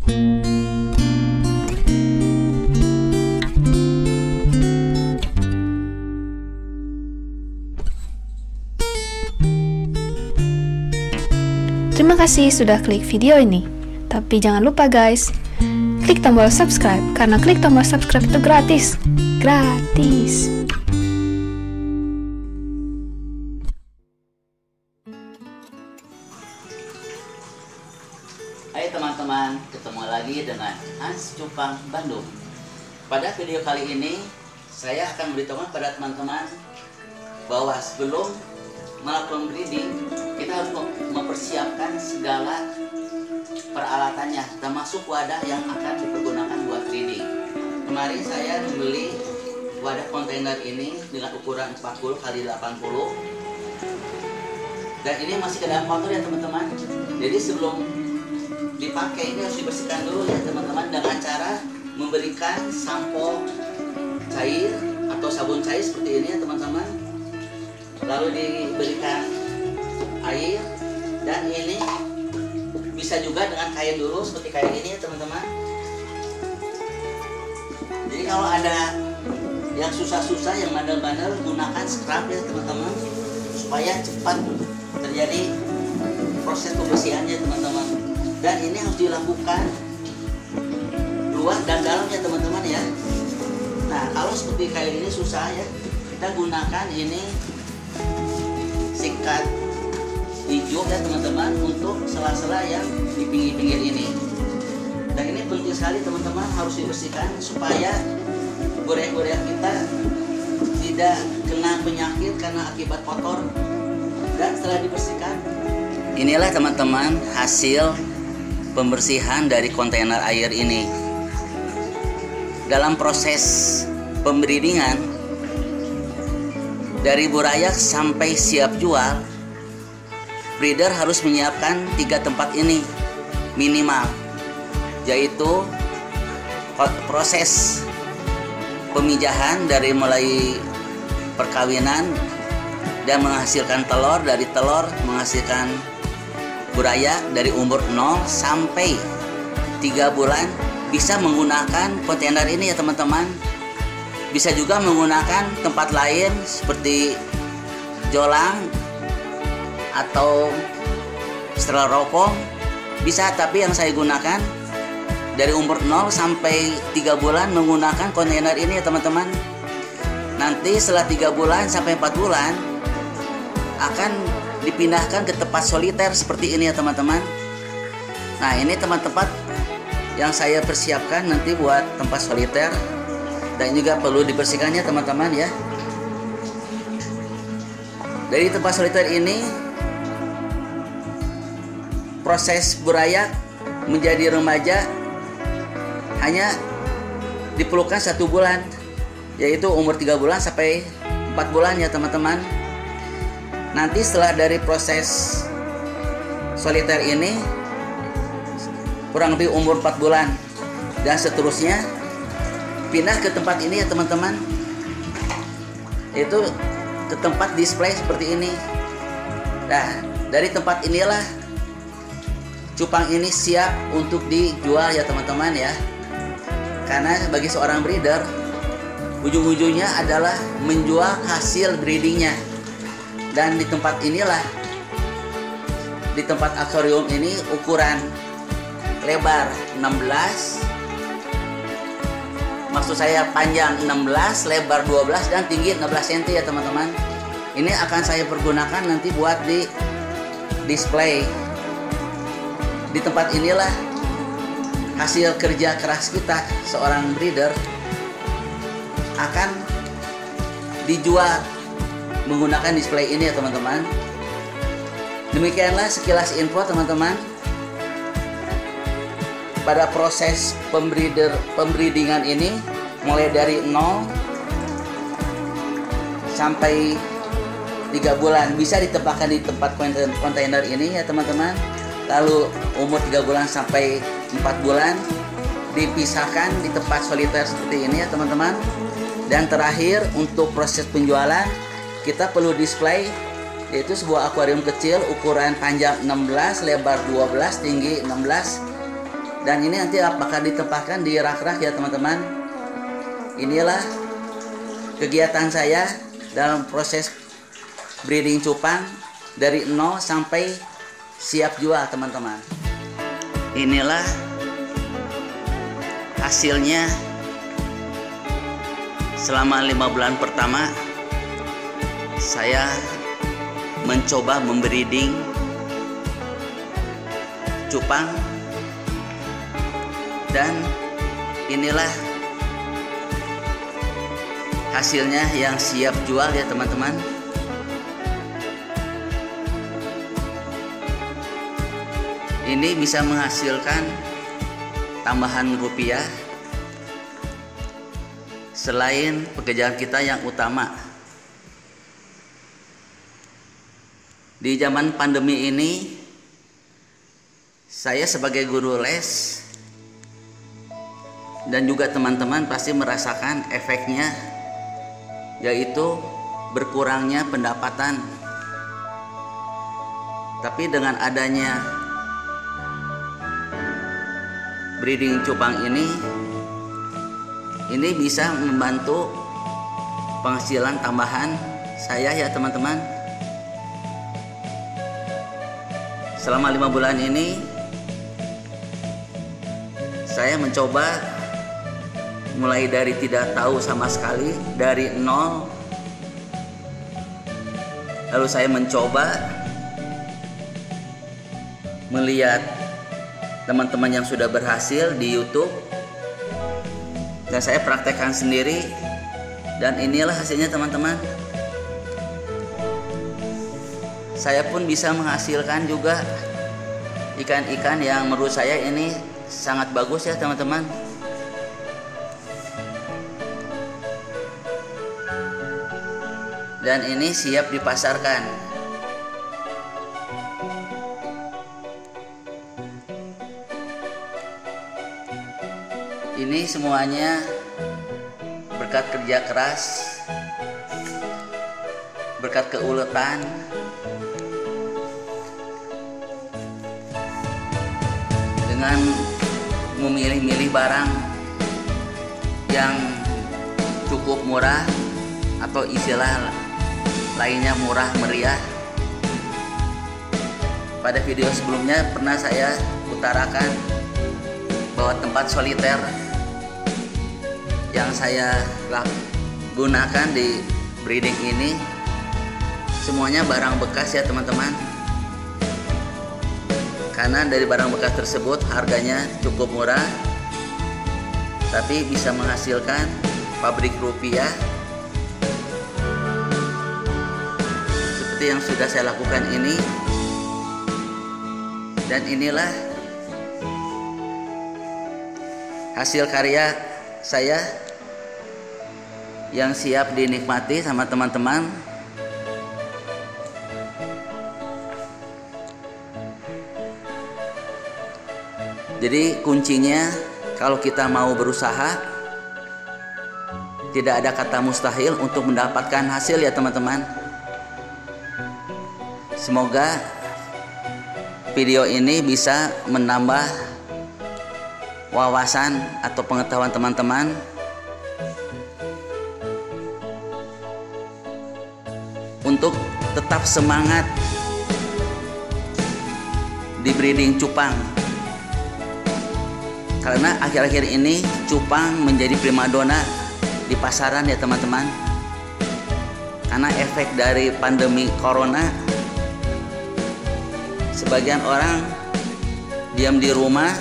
Terima kasih sudah klik video ini. Tapi jangan lupa guys, klik tombol subscribe karena klik tombol subscribe itu gratis. Gratis. Hai teman-teman, ketemu lagi dengan Hans Cupang Bandung. Pada video kali ini, saya akan memberitahukan pada teman-teman bahwa sebelum melakukan breeding, kita harus mempersiapkan segala peralatannya, termasuk wadah yang akan dipergunakan buat breeding. Kemarin saya membeli wadah kontainer ini dengan ukuran 40 x 80, dan ini masih keadaan kotor ya teman-teman. Jadi sebelum dipakai ini harus dibersihkan dulu ya teman-teman, dengan cara memberikan sampo cair atau sabun cair seperti ini ya teman-teman, lalu diberikan air, dan ini bisa juga dengan kain dulu seperti kain ini ya teman-teman. Jadi kalau ada yang susah-susah, yang bandel-bandel, gunakan scrub ya teman-teman, supaya cepat terjadi proses pembersihannya teman-teman. Dan ini harus dilakukan luar dan dalam ya teman-teman ya. Nah kalau seperti kayak ini susah ya, kita gunakan ini sikat hijau ya teman-teman untuk sela-sela yang di pinggir-pinggir ini. Dan ini penting sekali teman-teman, harus dibersihkan supaya gorea-gorea kita tidak kena penyakit karena akibat kotor. Dan setelah dibersihkan, inilah teman-teman hasil pembersihan dari kontainer air ini. Dalam proses pembreedingan dari burayak sampai siap jual, breeder harus menyiapkan 3 tempat ini minimal, yaitu proses pemijahan dari mulai perkawinan dan menghasilkan telur, dari telur menghasilkan burayak dari umur 0 sampai 3 bulan bisa menggunakan kontainer ini ya teman-teman. Bisa juga menggunakan tempat lain seperti jolang atau styrofoam bisa, tapi yang saya gunakan dari umur 0 sampai 3 bulan menggunakan kontainer ini ya teman-teman. Nanti setelah 3 bulan sampai 4 bulan akan dipindahkan ke tempat soliter seperti ini ya teman-teman. Nah ini tempat-tempat yang saya persiapkan nanti buat tempat soliter, dan juga perlu dibersihkannya teman-teman ya. Dari tempat soliter ini, proses burayak menjadi remaja hanya diperlukan 1 bulan, yaitu umur 3 bulan sampai 4 bulan ya teman-teman. Nanti setelah dari proses soliter ini kurang lebih umur 4 bulan dan seterusnya, pindah ke tempat ini ya teman-teman, yaitu ke tempat display seperti ini. Nah dari tempat inilah cupang ini siap untuk dijual ya teman-teman ya. Karena bagi seorang breeder, ujung-ujungnya adalah menjual hasil breedingnya. Dan di tempat inilah, di tempat akuarium ini, ukuran lebar 16, maksud saya panjang 16, lebar 12, dan tinggi 16 cm ya teman-teman. Ini akan saya pergunakan nanti buat di display. Di tempat inilah hasil kerja keras kita seorang breeder akan dijual menggunakan display ini ya teman-teman. Demikianlah sekilas info teman-teman pada proses pembreedingan ini, mulai dari 0 sampai 3 bulan bisa ditempatkan di tempat kontainer ini ya teman-teman. Lalu umur 3 bulan sampai 4 bulan dipisahkan di tempat soliter seperti ini ya teman-teman. Dan terakhir untuk proses penjualan, kita perlu display, yaitu sebuah akuarium kecil ukuran panjang 16, lebar 12, tinggi 16, Dan ini nanti bakal ditempatkan di rak-rak ya teman-teman. Inilah kegiatan saya dalam proses breeding cupang dari 0 sampai siap jual teman-teman. Inilah hasilnya selama 5 bulan pertama saya mencoba membreeding cupang, dan inilah hasilnya yang siap jual ya teman-teman. Ini bisa menghasilkan tambahan rupiah selain pekerjaan kita yang utama. Di zaman pandemi ini, saya sebagai guru les dan juga teman-teman pasti merasakan efeknya, yaitu berkurangnya pendapatan. Tapi dengan adanya breeding cupang ini bisa membantu penghasilan tambahan saya ya teman-teman. Selama 5 bulan ini saya mencoba mulai dari tidak tahu sama sekali, dari 0. Lalu saya mencoba melihat teman-teman yang sudah berhasil di YouTube, dan saya praktekkan sendiri, dan inilah hasilnya teman-teman. Saya pun bisa menghasilkan juga ikan-ikan yang menurut saya ini sangat bagus ya teman-teman. Dan ini siap dipasarkan. Ini semuanya berkat kerja keras, berkat keuletan, dengan memilih-milih barang yang cukup murah, atau istilah lainnya murah meriah. Pada video sebelumnya pernah saya utarakan bahwa tempat soliter yang saya gunakan di breeding ini semuanya barang bekas ya teman-teman. Karena dari barang bekas tersebut harganya cukup murah, tapi bisa menghasilkan pabrik rupiah seperti yang sudah saya lakukan ini. Dan inilah hasil karya saya yang siap dinikmati sama teman-teman. Jadi kuncinya kalau kita mau berusaha, tidak ada kata mustahil untuk mendapatkan hasil ya teman-teman. Semoga video ini bisa menambah wawasan atau pengetahuan teman-teman untuk tetap semangat di breeding cupang. Karena akhir-akhir ini cupang menjadi primadona di pasaran ya teman-teman. Karena efek dari pandemi corona, sebagian orang diam di rumah,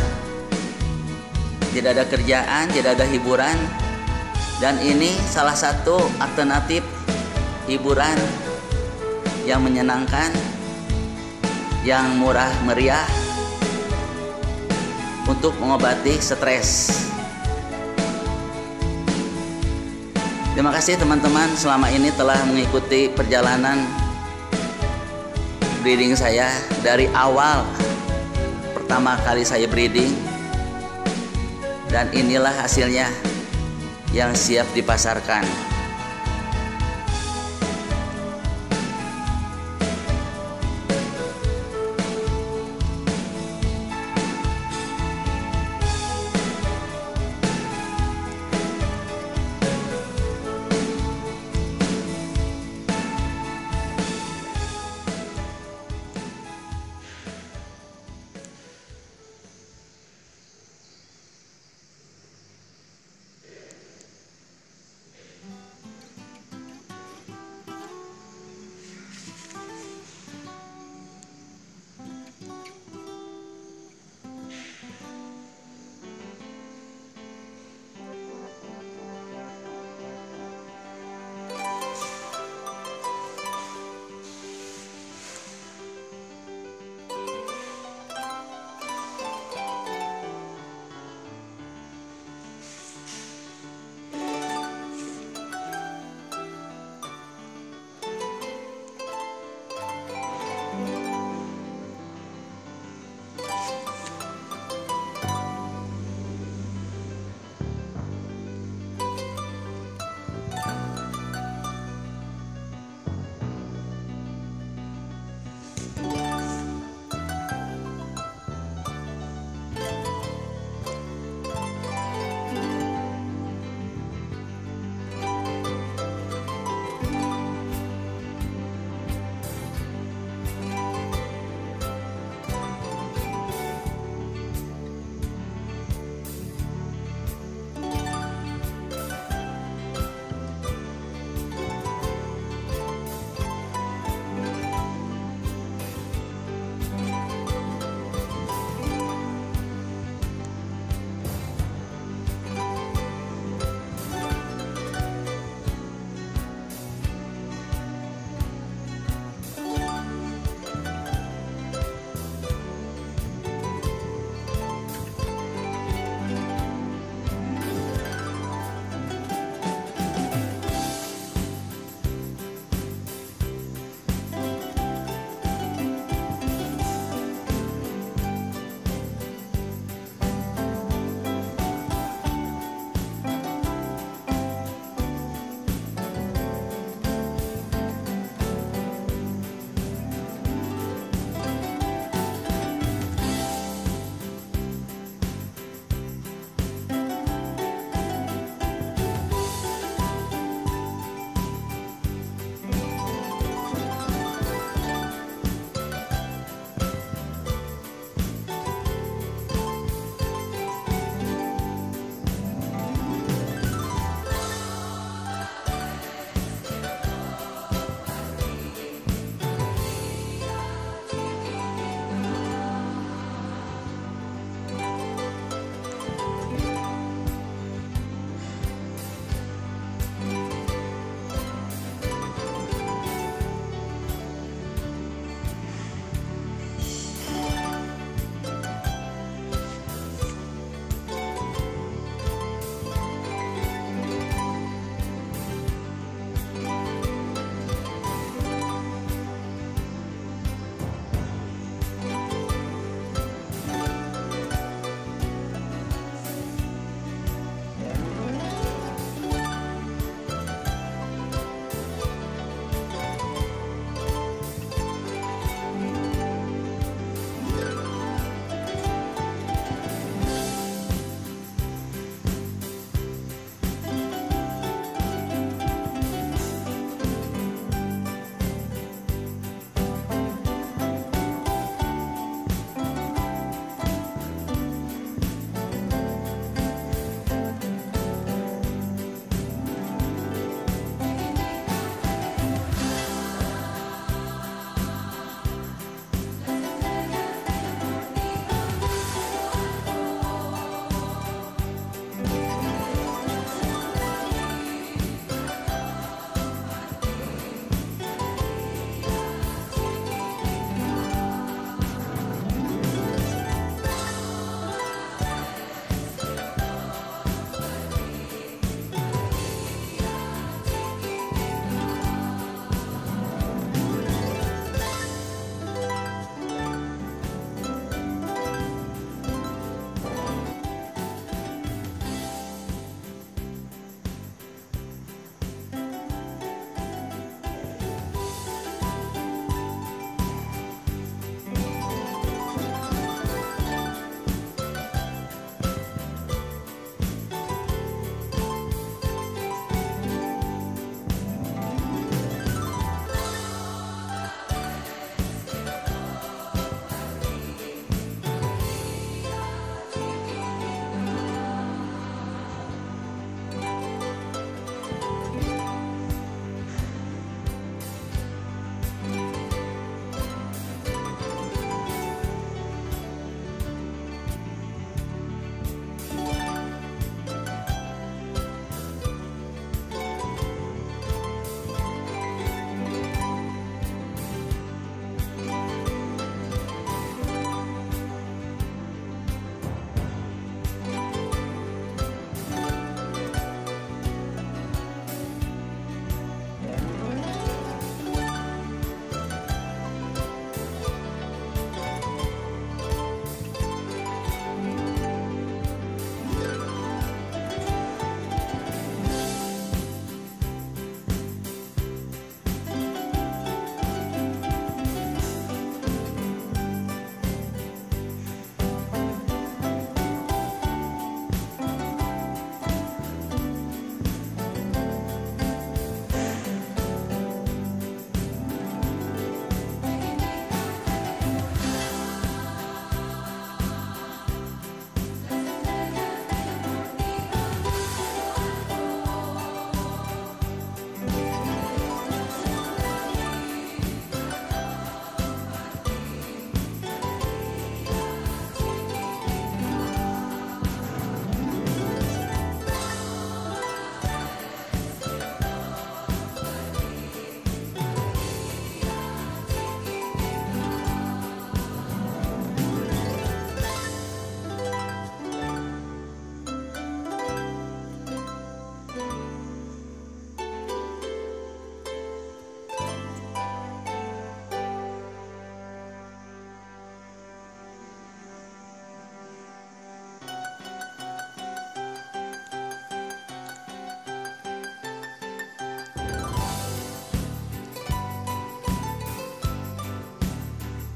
tidak ada kerjaan, tidak ada hiburan. Dan ini salah satu alternatif hiburan yang menyenangkan, yang murah meriah untuk mengobati stres. Terima kasih teman-teman selama ini telah mengikuti perjalanan breeding saya dari awal pertama kali saya breeding, dan inilah hasilnya yang siap dipasarkan.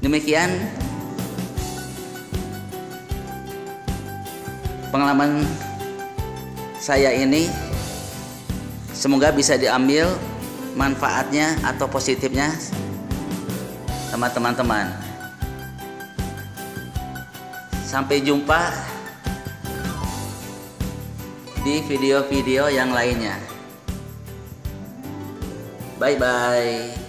Demikian pengalaman saya ini, semoga bisa diambil manfaatnya atau positifnya sama teman-teman. Sampai jumpa di video-video yang lainnya. Bye bye.